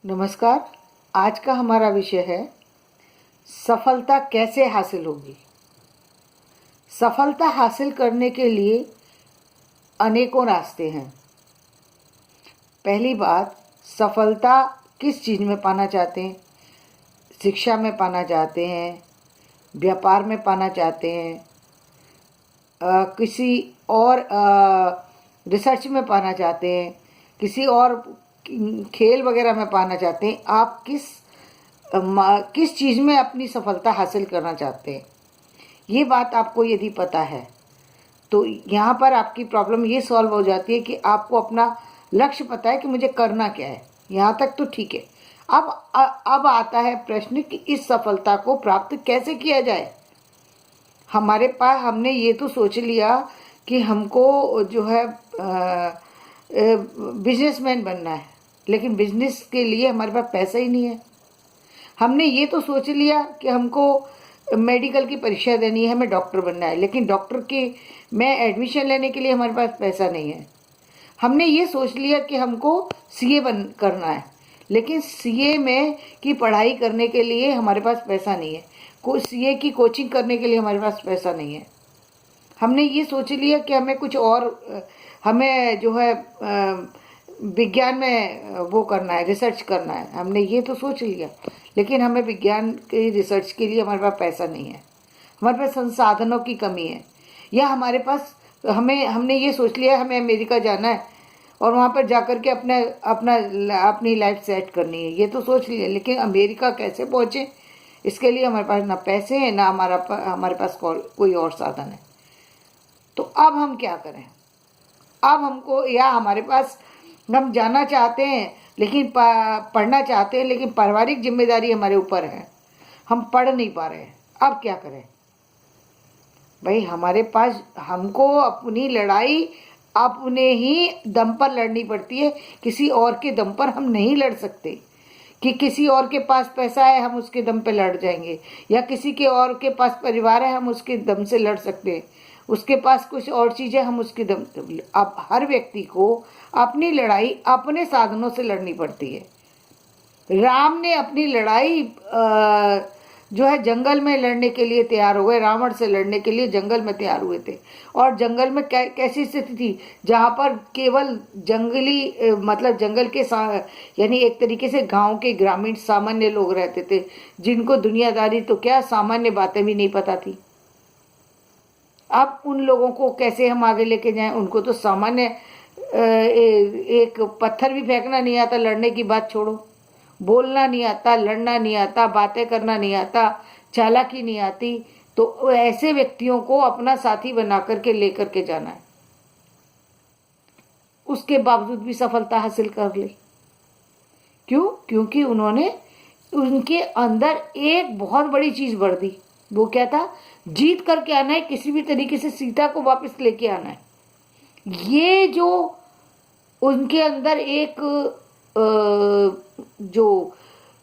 नमस्कार। आज का हमारा विषय है सफलता कैसे हासिल होगी। सफलता हासिल करने के लिए अनेकों रास्ते हैं। पहली बात, सफलता किस चीज़ में पाना चाहते हैं? शिक्षा में पाना चाहते हैं, व्यापार में पाना चाहते हैं, किसी और रिसर्च में पाना चाहते हैं, किसी और खेल वगैरह में पाना चाहते हैं। आप किस चीज़ में अपनी सफलता हासिल करना चाहते हैं, ये बात आपको यदि पता है तो यहाँ पर आपकी प्रॉब्लम ये सॉल्व हो जाती है कि आपको अपना लक्ष्य पता है कि मुझे करना क्या है। यहाँ तक तो ठीक है। अब आता है प्रश्न कि इस सफलता को प्राप्त कैसे किया जाए। हमारे पास हमने ये तो सोच लिया कि हमको जो है बिजनेसमैन बनना है, लेकिन बिजनेस के लिए हमारे पास पैसा ही नहीं है। हमने ये तो सोच लिया कि हमको मेडिकल की परीक्षा देनी है, हमें डॉक्टर बनना है, लेकिन डॉक्टर के में एडमिशन लेने के लिए हमारे पास पैसा नहीं है। हमने ये सोच लिया कि हमको सीए करना है, लेकिन सीए में की पढ़ाई करने के लिए हमारे पास पैसा नहीं है। सीए की कोचिंग करने के लिए हमारे पास पैसा नहीं है। हमने ये सोच लिया कि हमें कुछ और हमें जो है विज्ञान में वो करना है, रिसर्च करना है। हमने ये तो सोच लिया, लेकिन हमें विज्ञान के रिसर्च के लिए हमारे पास पैसा नहीं है, हमारे पास संसाधनों की कमी है। या हमारे पास हमने ये सोच लिया हमें अमेरिका जाना है और वहाँ पर जाकर के अपनी लाइफ सेट करनी है, ये तो सोच लिया। लेकिन अमेरिका कैसे पहुँचे, इसके लिए हमारे पास ना पैसे हैं, ना हमारे पास कोई और साधन है। तो अब हम क्या करें? अब हमको, या हमारे पास हम जाना चाहते हैं लेकिन पढ़ना चाहते हैं, लेकिन पारिवारिक जिम्मेदारी हमारे ऊपर है, हम पढ़ नहीं पा रहे हैं। अब क्या करें भाई? हमारे पास हमको अपनी लड़ाई अपने ही दम पर लड़नी पड़ती है, किसी और के दम पर हम नहीं लड़ सकते। कि किसी और के पास पैसा है हम उसके दम पे लड़ जाएंगे, या किसी के और के पास परिवार है हम उसके दम से लड़ सकते हैं, उसके पास कुछ और चीज़ें हम उसके दम। अब हर व्यक्ति को अपनी लड़ाई अपने साधनों से लड़नी पड़ती है। राम ने अपनी लड़ाई जो है जंगल में लड़ने के लिए तैयार हो गए, रावण से लड़ने के लिए जंगल में तैयार हुए थे। और जंगल में कैसी स्थिति थी, जहाँ पर केवल जंगली मतलब जंगल के यानी एक तरीके से गांव के ग्रामीण सामान्य लोग रहते थे, जिनको दुनियादारी तो क्या सामान्य बातें भी नहीं पता थी। अब उन लोगों को कैसे हम आगे लेके जाएं? उनको तो सामान्य एक पत्थर भी फेंकना नहीं आता, लड़ने की बात छोड़ो। बोलना नहीं आता, लड़ना नहीं आता, बातें करना नहीं आता, चालाकी नहीं आती। तो ऐसे व्यक्तियों को अपना साथी बना करके लेकर के जाना है, उसके बावजूद भी सफलता हासिल कर ले। क्यों? क्योंकि उनके अंदर एक बहुत बड़ी चीज बढ़ दी। वो क्या था? जीत करके आना है, किसी भी तरीके से सीता को वापस लेके आना है। ये जो उनके अंदर एक जो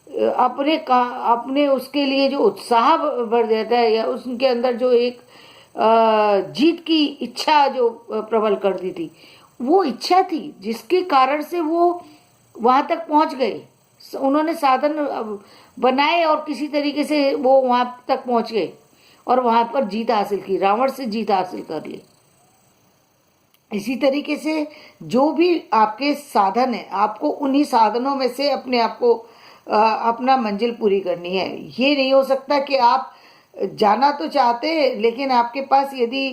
अपने उसके लिए जो उत्साह बढ़ जाता है, या उनके अंदर जो एक जीत की इच्छा जो प्रबल कर दी थी, वो इच्छा थी जिसके कारण से वो वहां तक पहुंच गए। उन्होंने साधन बनाए और किसी तरीके से वो वहां तक पहुंच गए और वहां पर जीत हासिल की, रावण से जीत हासिल कर ली। इसी तरीके से जो भी आपके साधन है, आपको उन्हीं साधनों में से अपने आप को अपना मंजिल पूरी करनी है। ये नहीं हो सकता कि आप जाना तो चाहते हैं, लेकिन आपके पास यदि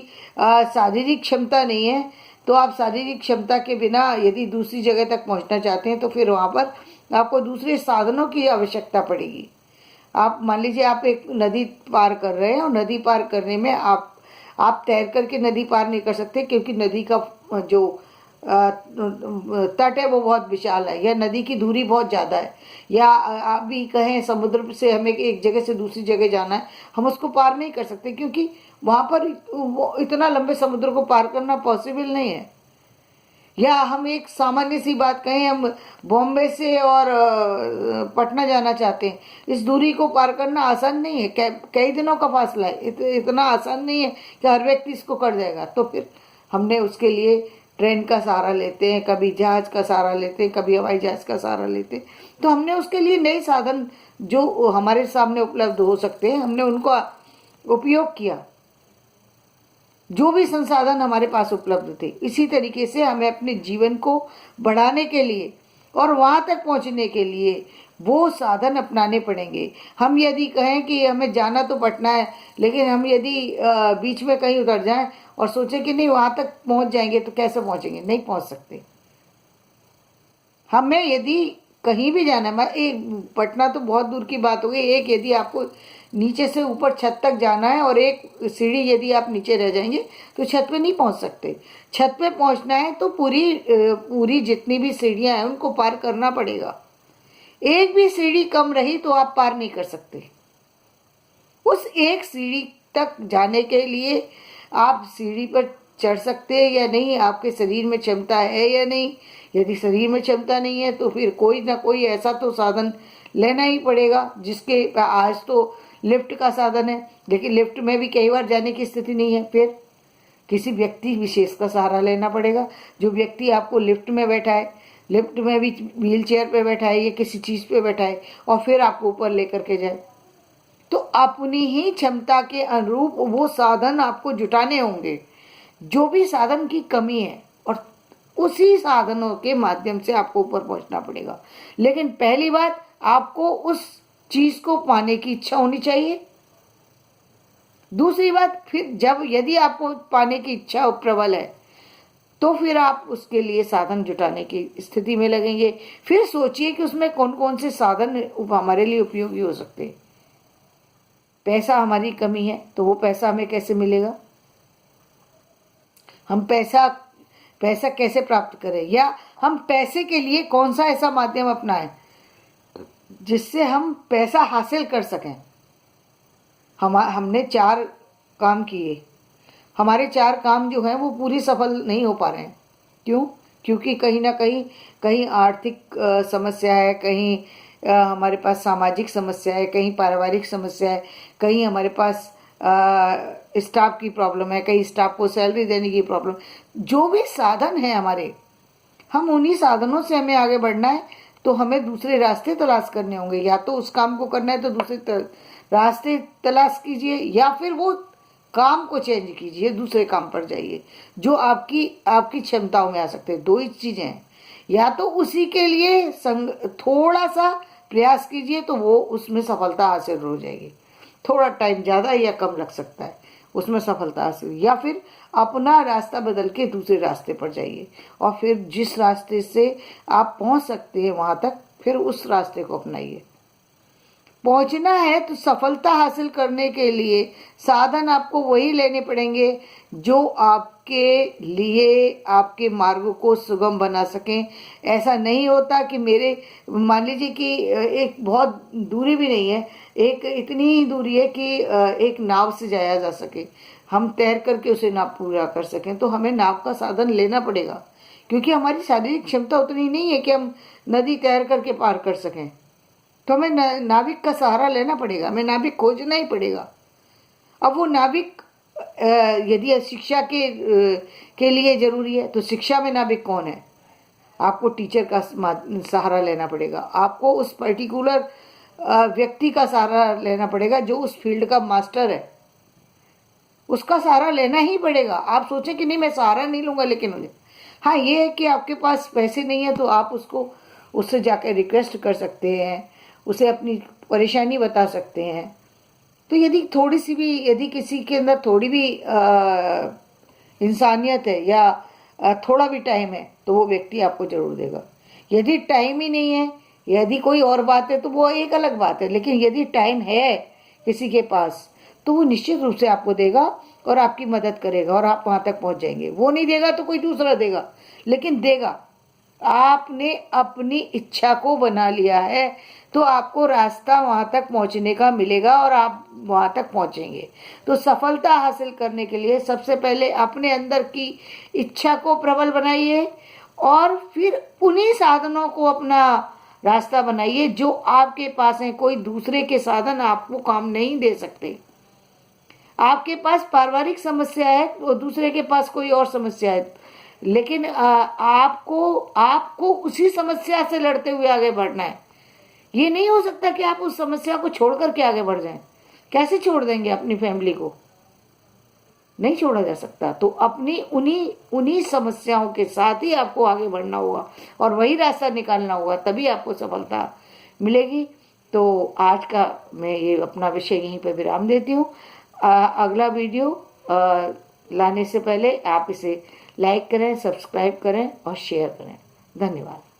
शारीरिक क्षमता नहीं है, तो आप शारीरिक क्षमता के बिना यदि दूसरी जगह तक पहुंचना चाहते हैं तो फिर वहाँ पर आपको दूसरे साधनों की आवश्यकता पड़ेगी। आप मान लीजिए आप एक नदी पार कर रहे हैं और नदी पार करने में आप तैर करके नदी पार नहीं कर सकते, क्योंकि नदी का जो तट है वो बहुत विशाल है, या नदी की दूरी बहुत ज़्यादा है, या आप भी कहें समुद्र से हमें एक जगह से दूसरी जगह जाना है, हम उसको पार नहीं कर सकते, क्योंकि वहाँ पर वो इतना लंबे समुद्र को पार करना पॉसिबल नहीं है। या हम एक सामान्य सी बात कहें, हम बॉम्बे से और पटना जाना चाहते हैं, इस दूरी को पार करना आसान नहीं है, कई दिनों का फासला है, इतना आसान नहीं है कि हर व्यक्ति इसको कर जाएगा। तो फिर हमने उसके लिए ट्रेन का सहारा लेते हैं, कभी जहाज का सहारा लेते हैं, कभी हवाई जहाज का सहारा लेते हैं। तो हमने उसके लिए नए साधन जो हमारे सामने उपलब्ध हो सकते हैं, हमने उनका उपयोग किया, जो भी संसाधन हमारे पास उपलब्ध थे। इसी तरीके से हमें अपने जीवन को बढ़ाने के लिए और वहाँ तक पहुँचने के लिए वो साधन अपनाने पड़ेंगे। हम यदि कहें कि हमें जाना तो पटना है, लेकिन हम यदि बीच में कहीं उतर जाएं और सोचें कि नहीं वहाँ तक पहुँच जाएंगे, तो कैसे पहुँचेंगे? नहीं पहुँच सकते। हमें यदि कहीं भी जाना है, एक पटना तो बहुत दूर की बात हो गई, एक यदि आपको नीचे से ऊपर छत तक जाना है और एक सीढ़ी यदि आप नीचे रह जाएंगे तो छत पे नहीं पहुंच सकते। छत पे पहुंचना है तो पूरी जितनी भी सीढ़ियां हैं उनको पार करना पड़ेगा। एक भी सीढ़ी कम रही तो आप पार नहीं कर सकते। उस एक सीढ़ी तक जाने के लिए आप सीढ़ी पर चढ़ सकते हैं या नहीं, आपके शरीर में क्षमता है या नहीं। यदि शरीर में क्षमता नहीं है तो फिर कोई ना कोई ऐसा तो साधन लेना ही पड़ेगा, जिसके आज तो लिफ्ट का साधन है, लेकिन लिफ्ट में भी कई बार जाने की स्थिति नहीं है। फिर किसी व्यक्ति विशेष का सहारा लेना पड़ेगा, जो व्यक्ति आपको लिफ्ट में बैठा है, लिफ्ट में भी व्हील चेयर पे बैठा है या किसी चीज़ पे बैठा है, और फिर आपको ऊपर लेकर के जाए। तो अपनी ही क्षमता के अनुरूप वो साधन आपको जुटाने होंगे, जो भी साधन की कमी है, और उसी साधनों के माध्यम से आपको ऊपर पहुंचना पड़ेगा। लेकिन पहली बात, आपको उस चीज को पाने की इच्छा होनी चाहिए। दूसरी बात, फिर जब यदि आपको पाने की इच्छा प्रबल है तो फिर आप उसके लिए साधन जुटाने की स्थिति में लगेंगे। फिर सोचिए कि उसमें कौन कौन से साधन हमारे लिए उपयोगी हो सकते हैं। पैसा हमारी कमी है तो वो पैसा हमें कैसे मिलेगा? हम पैसा कैसे प्राप्त करें, या हम पैसे के लिए कौन सा ऐसा माध्यम अपनाएं जिससे हम पैसा हासिल कर सकें। हमने 4 काम किए, हमारे 4 काम जो हैं वो पूरी सफल नहीं हो पा रहे हैं। क्यों? क्योंकि कहीं ना कहीं आर्थिक समस्या है, कहीं हमारे पास सामाजिक समस्या है, कहीं पारिवारिक समस्या है, कहीं हमारे पास स्टाफ की प्रॉब्लम है, कहीं स्टाफ को सैलरी देने की प्रॉब्लम। जो भी साधन है हमारे, हम उन्हीं साधनों से हमें आगे बढ़ना है, तो हमें दूसरे रास्ते तलाश करने होंगे। या तो उस काम को करना है तो दूसरे रास्ते तलाश कीजिए, या फिर वो काम को चेंज कीजिए, दूसरे काम पर जाइए जो आपकी क्षमताओं में आ सकते हैं। 2 ही चीज़ें हैं, या तो उसी के लिए थोड़ा सा प्रयास कीजिए तो वो उसमें सफलता हासिल हो जाएगी। थोड़ा टाइम ज़्यादा या कम लग सकता है उसमें सफलता हासिल, या फिर अपना रास्ता बदल के दूसरे रास्ते पर जाइए, और फिर जिस रास्ते से आप पहुंच सकते हैं वहां तक, फिर उस रास्ते को अपनाइए। पहुंचना है तो सफलता हासिल करने के लिए साधन आपको वही लेने पड़ेंगे जो आपके लिए आपके मार्ग को सुगम बना सकें। ऐसा नहीं होता कि मान लीजिए कि एक बहुत दूरी भी नहीं है, एक इतनी ही दूरी है कि एक नाव से जाया जा सके, हम तैर करके उसे नाव पूरा कर सकें, तो हमें नाव का साधन लेना पड़ेगा। क्योंकि हमारी शारीरिक क्षमता उतनी नहीं है कि हम नदी तैर करके पार कर सकें, तो हमें नाविक का सहारा लेना पड़ेगा, हमें नाविक खोजना ही पड़ेगा। अब वो नाविक यदि शिक्षा के लिए जरूरी है तो शिक्षा में नाविक कौन है? आपको टीचर का सहारा लेना पड़ेगा, आपको उस पर्टिकुलर व्यक्ति का सहारा लेना पड़ेगा जो उस फील्ड का मास्टर है, उसका सहारा लेना ही पड़ेगा। आप सोचें कि नहीं मैं सहारा नहीं लूंगा, लेकिन मुझे हाँ ये है कि आपके पास पैसे नहीं है तो आप उससे जाकर रिक्वेस्ट कर सकते हैं, उसे अपनी परेशानी बता सकते हैं। तो यदि किसी के अंदर थोड़ी भी इंसानियत है या थोड़ा भी टाइम है तो वो व्यक्ति आपको जरूर देगा। यदि टाइम ही नहीं है, यदि कोई और बात है तो वो एक अलग बात है, लेकिन यदि टाइम है किसी के पास तो वो निश्चित रूप से आपको देगा और आपकी मदद करेगा और आप वहाँ तक पहुँच जाएंगे। वो नहीं देगा तो कोई दूसरा देगा, लेकिन देगा। आपने अपनी इच्छा को बना लिया है तो आपको रास्ता वहाँ तक पहुँचने का मिलेगा और आप वहाँ तक पहुँचेंगे। तो सफलता हासिल करने के लिए सबसे पहले अपने अंदर की इच्छा को प्रबल बनाइए और फिर उन्हीं साधनों को अपना रास्ता बनाइए जो आपके पास हैं। कोई दूसरे के साधन आपको काम नहीं दे सकते। आपके पास पारिवारिक समस्या है और दूसरे के पास कोई और समस्या है, लेकिन आपको आपको उसी समस्या से लड़ते हुए आगे बढ़ना है। ये नहीं हो सकता कि आप उस समस्या को छोड़ करके आगे बढ़ जाएं। कैसे छोड़ देंगे अपनी फैमिली को? नहीं छोड़ा जा सकता। तो अपनी उन्हीं उन्हीं समस्याओं के साथ ही आपको आगे बढ़ना होगा और वही रास्ता निकालना होगा, तभी आपको सफलता मिलेगी। तो आज का मैं ये अपना विषय यहीं पर विराम देती हूँ। अगला वीडियो लाने से पहले आप इसे लाइक करें, सब्सक्राइब करें और शेयर करें। धन्यवाद।